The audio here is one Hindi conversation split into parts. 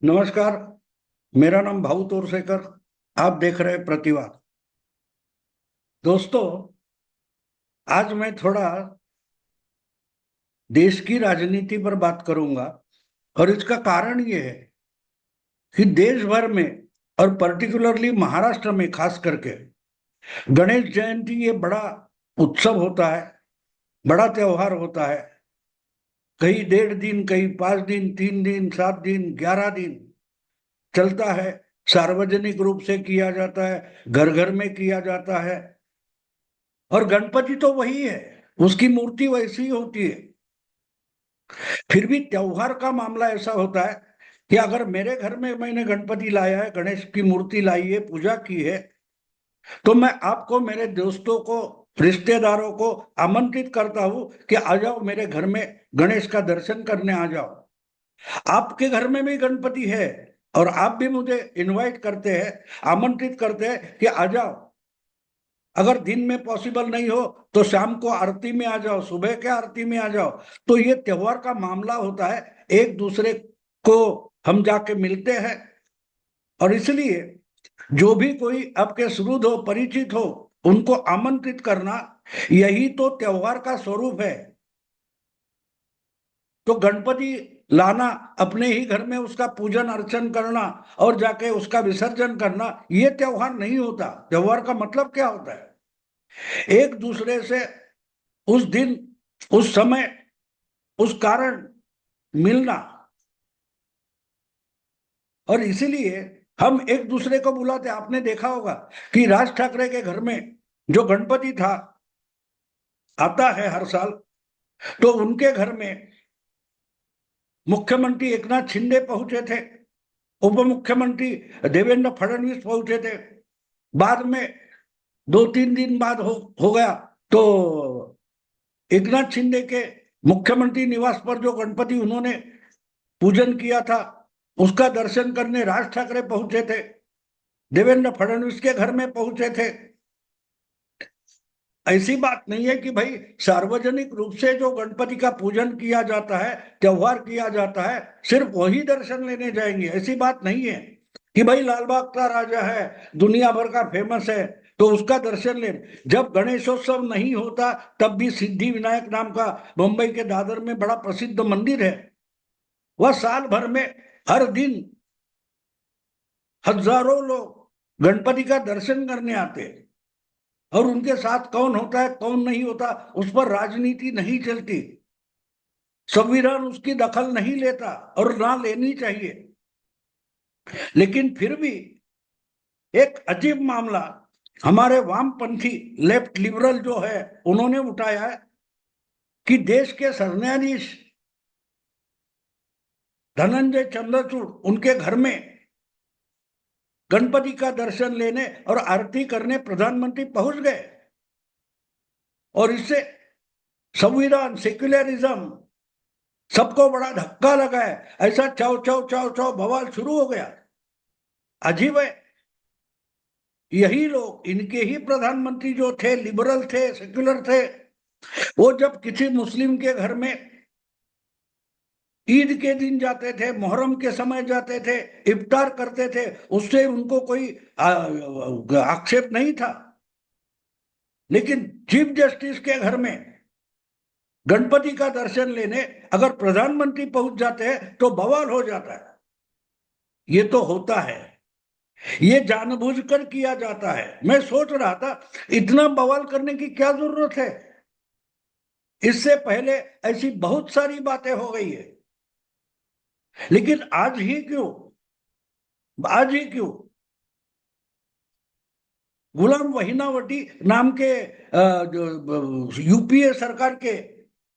नमस्कार। मेरा नाम भाऊ तोरसेकर। आप देख रहे हैं प्रतिवाद। दोस्तों, आज मैं थोड़ा देश की राजनीति पर बात करूंगा। और इसका कारण ये है कि देश भर में और पर्टिकुलरली महाराष्ट्र में खास करके गणेश जयंती ये बड़ा उत्सव होता है, बड़ा त्योहार होता है। कई 1.5 दिन, कई 5 दिन, 3 दिन, 7 दिन, 11 दिन चलता है। सार्वजनिक रूप से किया जाता है, घर घर में किया जाता है। और गणपति तो वही है, उसकी मूर्ति वैसी ही होती है। फिर भी त्योहार का मामला ऐसा होता है कि अगर मेरे घर में मैंने गणपति लाया है, गणेश की मूर्ति लाई है, पूजा की है, तो मैं आपको, मेरे दोस्तों को, रिश्तेदारों को आमंत्रित करता हूं कि आ जाओ मेरे घर में, गणेश का दर्शन करने आ जाओ। आपके घर में भी गणपति है और आप भी मुझे इनवाइट करते हैं, आमंत्रित करते हैं कि आ जाओ। अगर दिन में पॉसिबल नहीं हो तो शाम को आरती में आ जाओ, सुबह के आरती में आ जाओ। तो ये त्योहार का मामला होता है, एक दूसरे को हम जाके मिलते हैं। और इसलिए जो भी कोई आपके सुहृद हो, परिचित हो, उनको आमंत्रित करना, यही तो त्योहार का स्वरूप है। तो गणपति लाना, अपने ही घर में उसका पूजन अर्चन करना और जाके उसका विसर्जन करना, ये त्योहार नहीं होता। त्योहार का मतलब क्या होता है? एक दूसरे से उस दिन, उस समय, उस कारण मिलना। और इसीलिए हम एक दूसरे को बुलाते। आपने देखा होगा कि राज ठाकरे के घर में जो गणपति था, आता है हर साल, तो उनके घर में मुख्यमंत्री एकनाथ शिंदे पहुंचे थे, उप मुख्यमंत्री देवेंद्र फडणवीस पहुंचे थे। बाद में 2-3 दिन बाद हो गया तो एकनाथ शिंदे के मुख्यमंत्री निवास पर जो गणपति उन्होंने पूजन किया था, उसका दर्शन करने राज ठाकरे पहुंचे थे, देवेंद्र फडणवीस के घर में पहुंचे थे। ऐसी बात नहीं है कि भाई सार्वजनिक रूप से जो गणपति का पूजन किया जाता है, त्योहार किया जाता है, सिर्फ वही दर्शन लेने जाएंगे, ऐसी बात नहीं है। कि भाई लाल बाग का राजा है, दुनिया भर का फेमस है, तो उसका दर्शन ले। जब गणेशोत्सव नहीं होता तब भी सिद्धि विनायक नाम का मुंबई के दादर में बड़ा प्रसिद्ध मंदिर है। वह साल भर में हर दिन हजारों लोग गणपति का दर्शन करने आते हैं। और उनके साथ कौन होता है, कौन नहीं होता, उस पर राजनीति नहीं चलती। संविधान उसकी दखल नहीं लेता और ना लेनी चाहिए। लेकिन फिर भी एक अजीब मामला हमारे वामपंथी, लेफ्ट लिबरल जो है, उन्होंने उठाया है कि देश के सरन्याधीश धनंजय चंद्रचूड़, उनके घर में गणपति का दर्शन लेने और आरती करने प्रधानमंत्री पहुंच गए। और इससे संविधान, सेक्युलरिज्म, सबको बड़ा धक्का लगा है। ऐसा चाव चाव चाव चाव बवाल शुरू हो गया। अजीब है। यही लोग, इनके ही प्रधानमंत्री जो थे, लिबरल थे, सेक्युलर थे, वो जब किसी मुस्लिम के घर में ईद के दिन जाते थे, मुहर्रम के समय जाते थे, इफ्तार करते थे, उससे उनको कोई आक्षेप नहीं था। लेकिन चीफ जस्टिस के घर में गणपति का दर्शन लेने अगर प्रधानमंत्री पहुंच जाते हैं तो बवाल हो जाता है। ये तो होता है, ये जानबूझकर किया जाता है। मैं सोच रहा था, इतना बवाल करने की क्या जरूरत है? इससे पहले ऐसी बहुत सारी बातें हो गई है। लेकिन आज ही क्यों? आज ही क्यों? गुलाम वहीनावटी नाम के जो यूपीए सरकार के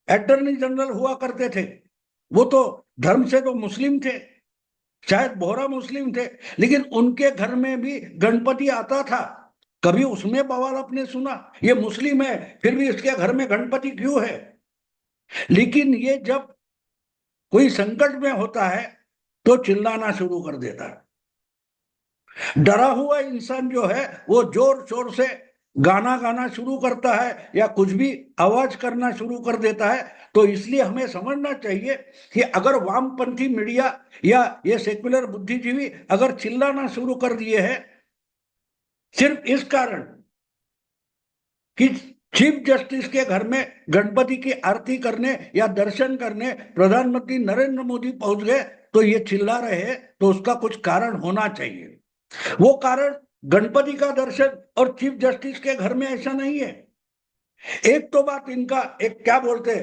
अटॉर्नी जनरल हुआ करते थे, वो तो धर्म से तो मुस्लिम थे, शायद बोहरा मुस्लिम थे, लेकिन उनके घर में भी गणपति आता था। कभी उसमें बवाल आपने सुना? ये मुस्लिम है फिर भी इसके घर में गणपति क्यों है? लेकिन ये जब कोई संकट में होता है तो चिल्लाना शुरू कर देता है। डरा हुआ इंसान जो है वो जोर शोर से गाना गाना शुरू करता है या कुछ भी आवाज करना शुरू कर देता है। तो इसलिए हमें समझना चाहिए कि अगर वामपंथी मीडिया या ये सेक्युलर बुद्धिजीवी अगर चिल्लाना शुरू कर दिए हैं सिर्फ इस कारण कि चीफ जस्टिस के घर में गणपति की आरती करने या दर्शन करने प्रधानमंत्री नरेंद्र मोदी पहुंच गए तो ये चिल्ला रहे हैं, तो उसका कुछ कारण होना चाहिए। वो कारण गणपति का दर्शन और चीफ जस्टिस के घर में ऐसा नहीं है। एक तो बात इनका एक क्या बोलते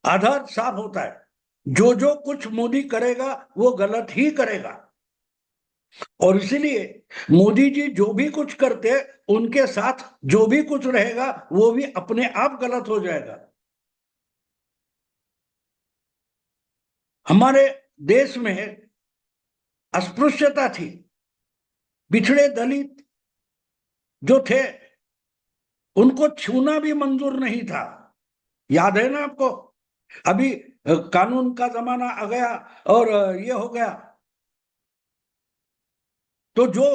आधार साफ होता है, जो जो कुछ मोदी करेगा वो गलत ही करेगा, और इसीलिए मोदी जी जो भी कुछ करते उनके साथ जो भी कुछ रहेगा वो भी अपने आप गलत हो जाएगा। हमारे देश में अस्पृश्यता थी, पिछड़े दलित जो थे उनको छूना भी मंजूर नहीं था। याद है ना आपको? अभी कानून का जमाना आ गया और ये हो गया, तो जो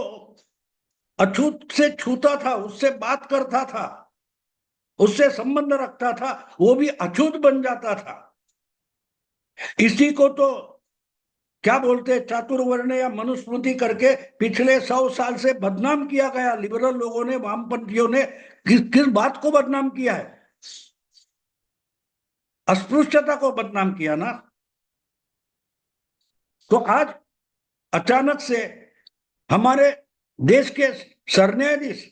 अछूत से छूता था, उससे बात करता था, उससे संबंध रखता था, वो भी अछूत बन जाता था। इसी को तो क्या बोलते हैं, चातुर्वर्ण या मनुस्मृति करके पिछले 100 साल से बदनाम किया गया। लिबरल लोगों ने, वामपंथियों ने किस किस बात को बदनाम किया है? अस्पृश्यता को बदनाम किया ना। तो आज अचानक से हमारे देश के सरन्यायाधीश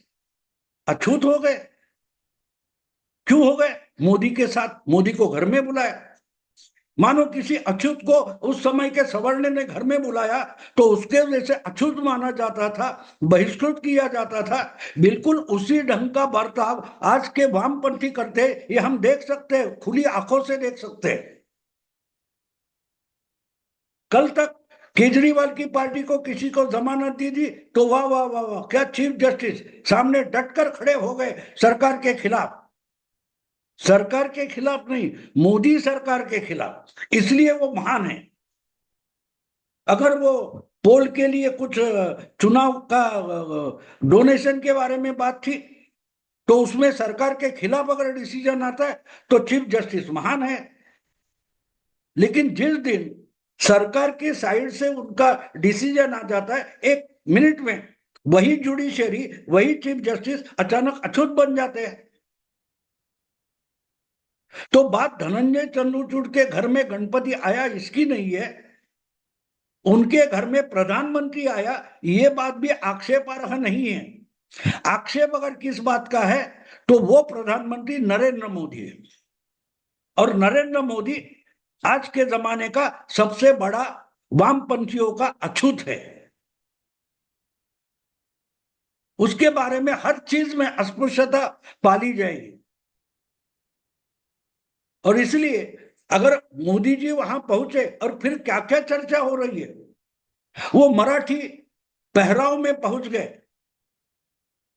अछूत हो गए। क्यों हो गए? मोदी के साथ, मोदी को घर में बुलाया। मानो किसी अछूत को उस समय के सवर्ण ने घर में बुलाया तो उसके जैसे अछूत माना जाता था, बहिष्कृत किया जाता था। बिल्कुल उसी ढंग का बर्ताव आज के वामपंथी करते, ये हम देख सकते हैं, खुली आंखों से देख सकते हैं। कल तक केजरीवाल की पार्टी को किसी को जमानत दी थी तो वाह वाह वाह वाह, क्या चीफ जस्टिस सामने डटकर खड़े हो गए सरकार के खिलाफ। सरकार के खिलाफ नहीं, मोदी सरकार के खिलाफ, इसलिए वो महान है। अगर वो पोल के लिए कुछ चुनाव का डोनेशन के बारे में बात थी तो उसमें सरकार के खिलाफ अगर डिसीजन आता है तो चीफ जस्टिस महान है। लेकिन जिस दिन सरकार की साइड से उनका डिसीजन आ जाता है 1 मिनट में, वही जुडिशियरी, वही चीफ जस्टिस अचानक अछूत बन जाते हैं। तो बात धनंजय चंद्रचूड़ के घर में गणपति आया इसकी नहीं है, उनके घर में प्रधानमंत्री आया, ये बात भी आक्षेपार्ह नहीं है। आक्षेप अगर किस बात का है तो वो प्रधानमंत्री नरेंद्र मोदी है, और नरेंद्र मोदी आज के जमाने का सबसे बड़ा वामपंथियों का अछूत है। उसके बारे में हर चीज में अस्पृश्यता पाली जाएगी। और इसलिए अगर मोदी जी वहां पहुंचे, और फिर क्या क्या चर्चा हो रही है, वो मराठी पहराव में पहुंच गए।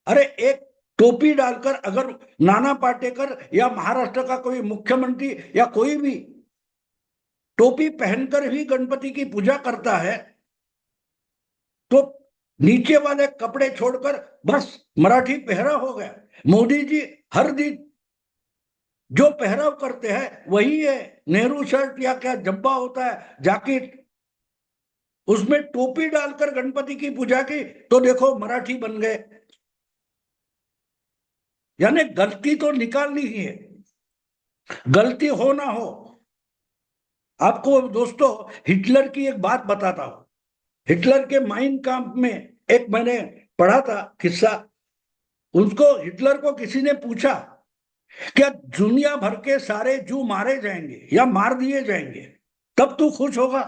अरे एक टोपी डालकर अगर नाना पाटेकर या महाराष्ट्र का कोई मुख्यमंत्री या कोई भी टोपी पहनकर ही गणपति की पूजा करता है तो नीचे वाले कपड़े छोड़कर बस मराठी पहराव हो गया। मोदी जी हर दिन जो पहराव करते हैं वही है, नेहरू शर्ट या क्या जब्बा होता है, जैकेट, उसमें टोपी डालकर गणपति की पूजा की तो देखो मराठी बन गए। यानी गलती तो निकालनी ही है, गलती हो ना हो। आपको दोस्तों हिटलर की एक बात बताता हूं। हिटलर के माइन काम्प में एक मैंने पढ़ा था किस्सा। उसको, हिटलर को किसी ने पूछा क्या दुनिया भर के सारे जू मारे जाएंगे या मार दिए जाएंगे तब तू खुश होगा?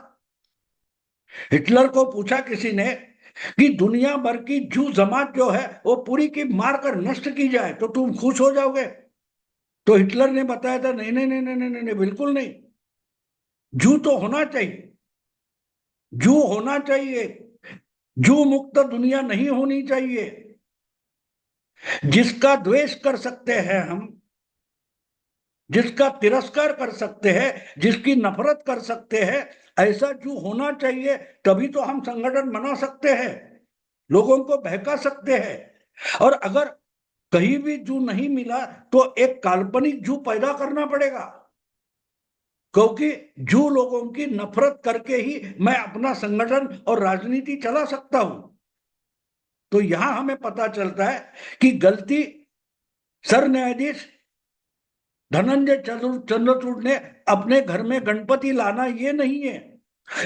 हिटलर को पूछा किसी ने कि दुनिया भर की जू जमात जो है वो पूरी की मार कर नष्ट की जाए तो तुम खुश हो जाओगे? तो हिटलर ने बताया था नहीं नहीं नहीं नहीं नहीं, नहीं, नहीं बिल्कुल नहीं, जू तो होना चाहिए, जू होना चाहिए, जू मुक्त दुनिया नहीं होनी चाहिए। जिसका द्वेष कर सकते हैं हम, जिसका तिरस्कार कर सकते हैं, जिसकी नफरत कर सकते हैं, ऐसा जू होना चाहिए। तभी तो हम संगठन बना सकते हैं, लोगों को बहका सकते हैं। और अगर कहीं भी जू नहीं मिला तो एक काल्पनिक जू पैदा करना पड़ेगा, क्योंकि जू लोगों की नफरत करके ही मैं अपना संगठन और राजनीति चला सकता हूं। तो यहां हमें पता चलता है कि गलती सर न्यायाधीश धनंजय चंद्रचूड़ ने अपने घर में गणपति लाना ये नहीं है,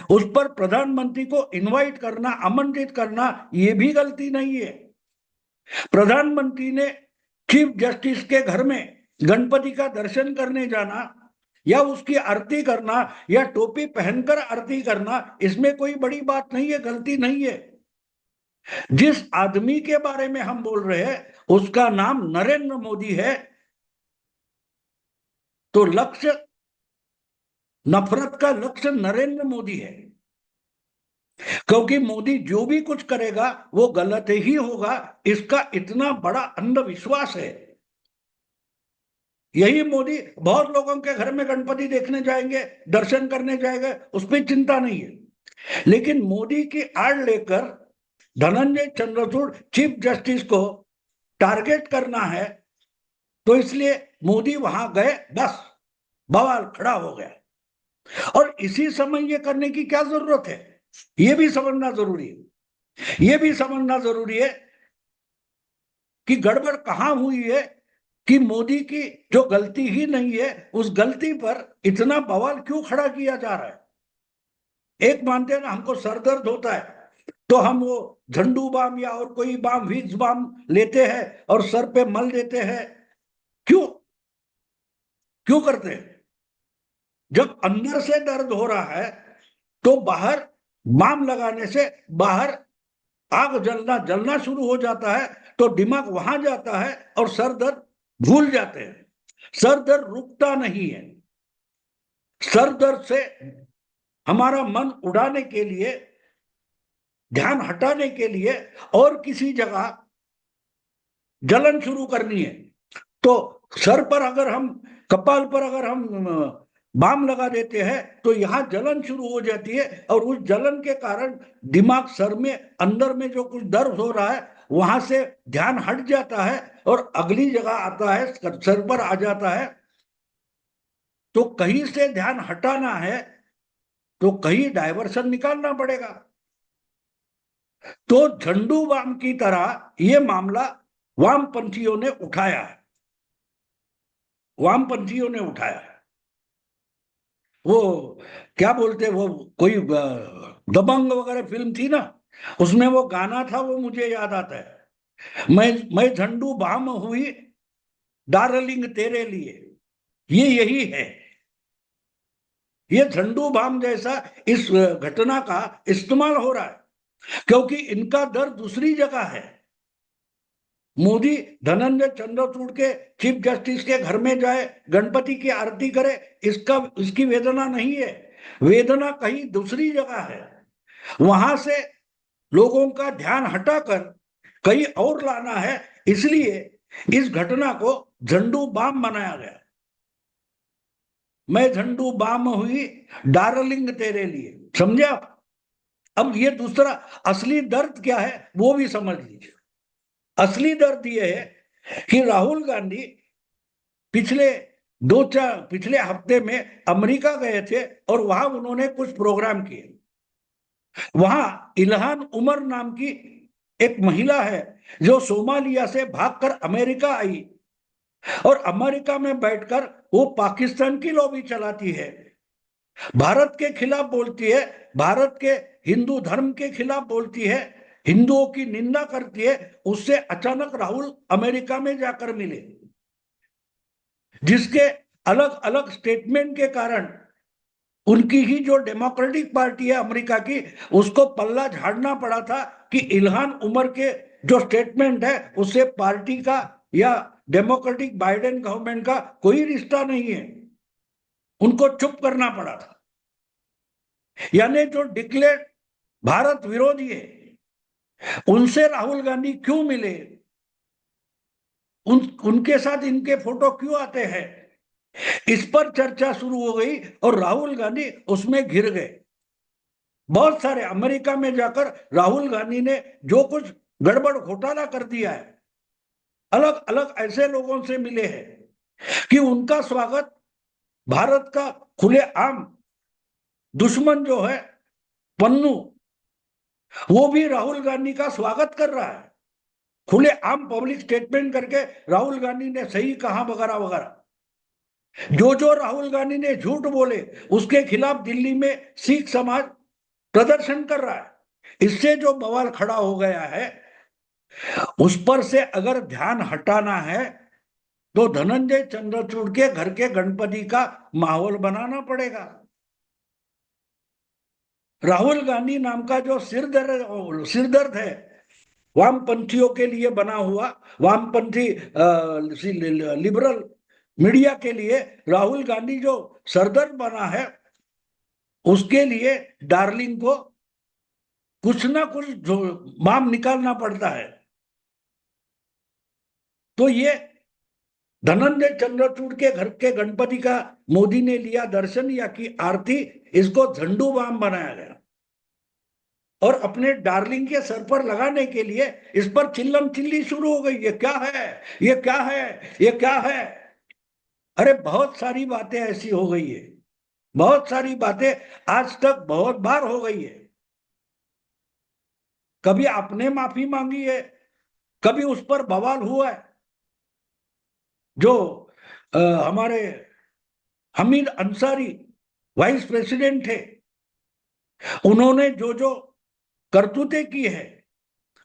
उस पर प्रधानमंत्री को इनवाइट करना, आमंत्रित करना, ये भी गलती नहीं है। प्रधानमंत्री ने चीफ जस्टिस के घर में गणपति का दर्शन करने जाना या उसकी आरती करना या टोपी पहनकर आरती करना, इसमें कोई बड़ी बात नहीं है, गलती नहीं है। जिस आदमी के बारे में हम बोल रहे हैं उसका नाम नरेंद्र मोदी है, तो लक्ष्य, नफरत का लक्ष्य नरेंद्र मोदी है, क्योंकि मोदी जो भी कुछ करेगा वो गलत ही होगा, इसका इतना बड़ा अंधविश्वास है। यही मोदी बहुत लोगों के घर में गणपति देखने जाएंगे, दर्शन करने जाएंगे, उस पर चिंता नहीं है। लेकिन मोदी की आड़ लेकर धनंजय चंद्रचूड़ चीफ जस्टिस को टारगेट करना है, तो इसलिए मोदी वहां गए, बस बवाल खड़ा हो गया। और इसी समय ये करने की क्या जरूरत है, ये भी समझना जरूरी है। ये भी समझना जरूरी है कि गड़बड़ कहां हुई है, कि मोदी की जो गलती ही नहीं है उस गलती पर इतना बवाल क्यों खड़ा किया जा रहा है। एक मानते हैं ना, हमको सर दर्द होता है तो हम वो झंडू बाम या और कोई बाम, विक्स बाम लेते हैं और सर पे मल देते हैं। क्यों क्यों करते हैं? जब अंदर से दर्द हो रहा है तो बाहर बाम लगाने से बाहर आग जलना जलना शुरू हो जाता है, तो दिमाग वहां जाता है और सर दर्द भूल जाते हैं। सर दर्द रुकता नहीं है। सर दर्द से हमारा मन उड़ाने के लिए, ध्यान हटाने के लिए और किसी जगह जलन शुरू करनी है, तो सर पर अगर हम, कपाल पर अगर हम बाम लगा देते हैं तो यहां जलन शुरू हो जाती है, और उस जलन के कारण दिमाग, सर में अंदर में जो कुछ दर्द हो रहा है वहां से ध्यान हट जाता है और अगली जगह आता है, सर पर आ जाता है। तो कहीं से ध्यान हटाना है तो कहीं डायवर्सन निकालना पड़ेगा। तो झंडू बाम की तरह ये मामला वामपंथियों ने उठाया है, वामपंथियों ने उठाया है। वो क्या बोलते, वो कोई दबंग वगैरह फिल्म थी ना, उसमें वो गाना था, वो मुझे याद आता है, मैं झंडू बाम हुई डार्लिंग तेरे लिए। ये यही है, ये झंडू बाम जैसा इस घटना का इस्तेमाल हो रहा है, क्योंकि इनका दर्द दूसरी जगह है। मोदी धनंजय चंद्रचूड़ के चीफ जस्टिस के घर में जाए, गणपति की आरती करे, इसकी वेदना नहीं है। वेदना कहीं दूसरी जगह है, वहां से लोगों का ध्यान हटाकर कहीं और लाना है, इसलिए इस घटना को झंडू बाम बनाया गया। मैं झंडू बाम हुई डार्लिंग तेरे लिए, समझे आप? अब ये दूसरा असली दर्द क्या है वो भी समझ लीजिए। असली दर्द यह है कि राहुल गांधी पिछले पिछले हफ्ते में अमेरिका गए थे और वहां उन्होंने कुछ प्रोग्राम किए। वहां इल्हान उमर नाम की एक महिला है जो सोमालिया से भागकर अमेरिका आई और अमेरिका में बैठकर वो पाकिस्तान की लॉबी चलाती है, भारत के खिलाफ बोलती है, भारत के हिंदू धर्म के खिलाफ बोलती है, हिंदुओं की निंदा करती है। उससे अचानक राहुल अमेरिका में जाकर मिले, जिसके अलग अलग स्टेटमेंट के कारण उनकी ही जो डेमोक्रेटिक पार्टी है अमेरिका की, उसको पल्ला झाड़ना पड़ा था कि इल्हान उमर के जो स्टेटमेंट है उससे पार्टी का या डेमोक्रेटिक बाइडेन गवर्नमेंट का कोई रिश्ता नहीं है। उनको चुप करना पड़ा था। यानी जो डिक्लेयर भारत विरोधी है उनसे राहुल गांधी क्यों मिले, उनके साथ इनके फोटो क्यों आते हैं, इस पर चर्चा शुरू हो गई और राहुल गांधी उसमें घिर गए। बहुत सारे अमेरिका में जाकर राहुल गांधी ने जो कुछ गड़बड़ घोटाला कर दिया है, अलग अलग ऐसे लोगों से मिले हैं कि उनका स्वागत भारत का खुलेआम दुश्मन जो है पन्नू, वो भी राहुल गांधी का स्वागत कर रहा है। खुले आम पब्लिक स्टेटमेंट करके राहुल गांधी ने सही कहा वगैरह वगैरह। जो राहुल गांधी ने झूठ बोले उसके खिलाफ दिल्ली में सिख समाज प्रदर्शन कर रहा है। इससे जो बवाल खड़ा हो गया है उस पर से अगर ध्यान हटाना है तो धनंजय चंद्रचूड़ के घर के गणपति का माहौल बनाना पड़ेगा। राहुल गांधी नाम का जो सिरदर्द है वामपंथियों के लिए बना हुआ, वामपंथी लिबरल मीडिया के लिए राहुल गांधी जो सरदर्द बना है, उसके लिए डार्लिंग को कुछ ना कुछ बाम निकालना पड़ता है। तो ये धनंजय चंद्रचूड़ के घर के गणपति का मोदी ने लिया दर्शन या की आरती, इसको झंडू बाम बनाया गया और अपने डार्लिंग के सर पर लगाने के लिए इस पर चिल्लम चिल्ली शुरू हो गई। ये क्या है, ये क्या है, ये क्या है। अरे बहुत सारी बातें ऐसी हो गई है, बहुत सारी बातें आज तक बहुत बार हो गई है। कभी आपने माफी मांगी है, कभी उस पर बवाल हुआ है। जो हमारे हमीद अंसारी वाइस प्रेसिडेंट थे, उन्होंने जो जो करतूतें की है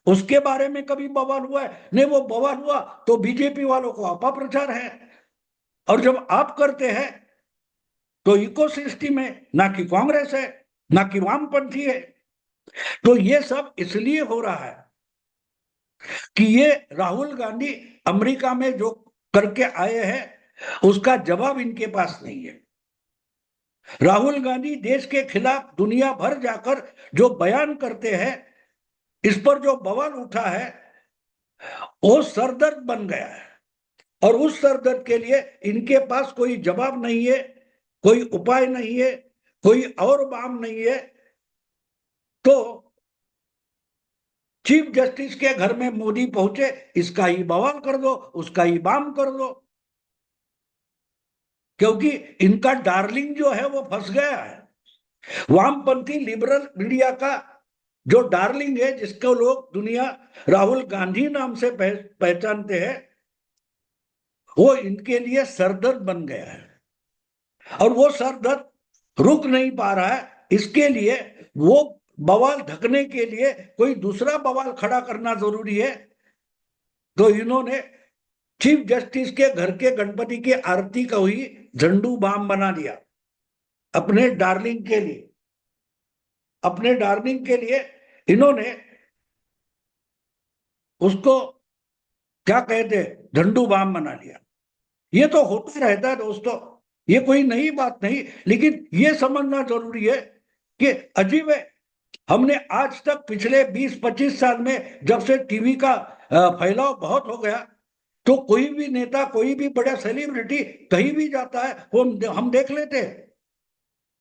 उसके बारे में कभी बवाल हुआ है? नहीं, वो बवाल हुआ तो बीजेपी वालों को अपप्रचार है, और जब आप करते हैं तो इकोसिस्टम है, ना कि कांग्रेस है, ना कि वामपंथी है। तो ये सब इसलिए हो रहा है कि ये राहुल गांधी अमेरिका में जो करके आए हैं उसका जवाब इनके पास नहीं है। राहुल गांधी देश के खिलाफ दुनिया भर जाकर जो बयान करते हैं, इस पर जो बवाल उठा है वो सरदर्द बन गया है, और उस सरदर्द के लिए इनके पास कोई जवाब नहीं है, कोई उपाय नहीं है, कोई और बाम नहीं है। तो चीफ जस्टिस के घर में मोदी पहुंचे, इसका ही बवाल कर दो, उसका ही बाम कर दो, क्योंकि इनका डार्लिंग जो है वो फंस गया है। वामपंथी लिबरल मीडिया का जो डार्लिंग है, जिसको लोग दुनिया राहुल गांधी नाम से पहचानते हैं, वो इनके लिए सरदर्द बन गया है, और वो सरदर्द रुक नहीं पा रहा है। इसके लिए वो बवाल ढकने के लिए कोई दूसरा बवाल खड़ा करना जरूरी है। तो इन्होंने चीफ जस्टिस के घर के गणपति की आरती को ही झंडू बाम बना दिया अपने डार्लिंग के लिए। अपने डार्लिंग के लिए इन्होंने उसको क्या कहते झंडू बाम बना लिया। ये तो होता रहता है दोस्तों, ये कोई नई बात नहीं, लेकिन ये समझना जरूरी है कि अजीब है। हमने आज तक पिछले 20-25 साल में जब से टीवी का फैलाव बहुत हो गया, तो कोई भी नेता, कोई भी बड़ा सेलिब्रिटी कहीं भी जाता है वो हम देख लेते हैं।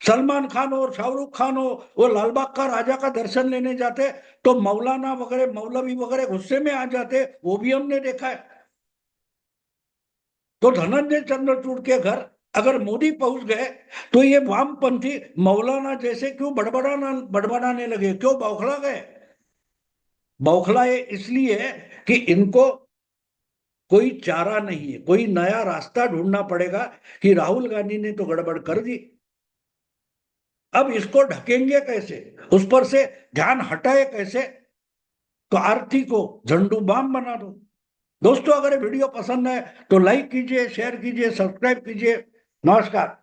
सलमान खान और शाहरुख खान हो, वो लालबाग का राजा का दर्शन लेने जाते तो मौलाना वगैरह, मौलवी वगैरह गुस्से में आ जाते, वो भी हमने देखा है। तो धनंजय चंद्रचूड़ के घर अगर मोदी पहुंच गए तो ये वामपंथी मौलाना जैसे क्यों बड़बड़ाने लगे, क्यों बौखला गए? बौखलाए इसलिए कि इनको कोई चारा नहीं है, कोई नया रास्ता ढूंढना पड़ेगा कि राहुल गांधी ने तो गड़बड़ कर दी, अब इसको ढकेंगे कैसे, उस पर से ध्यान हटाए कैसे? तो आरती को झंडू बाम बना दो। दोस्तों, अगर वीडियो पसंद है तो लाइक कीजिए, शेयर कीजिए, सब्सक्राइब कीजिए। नमस्कार।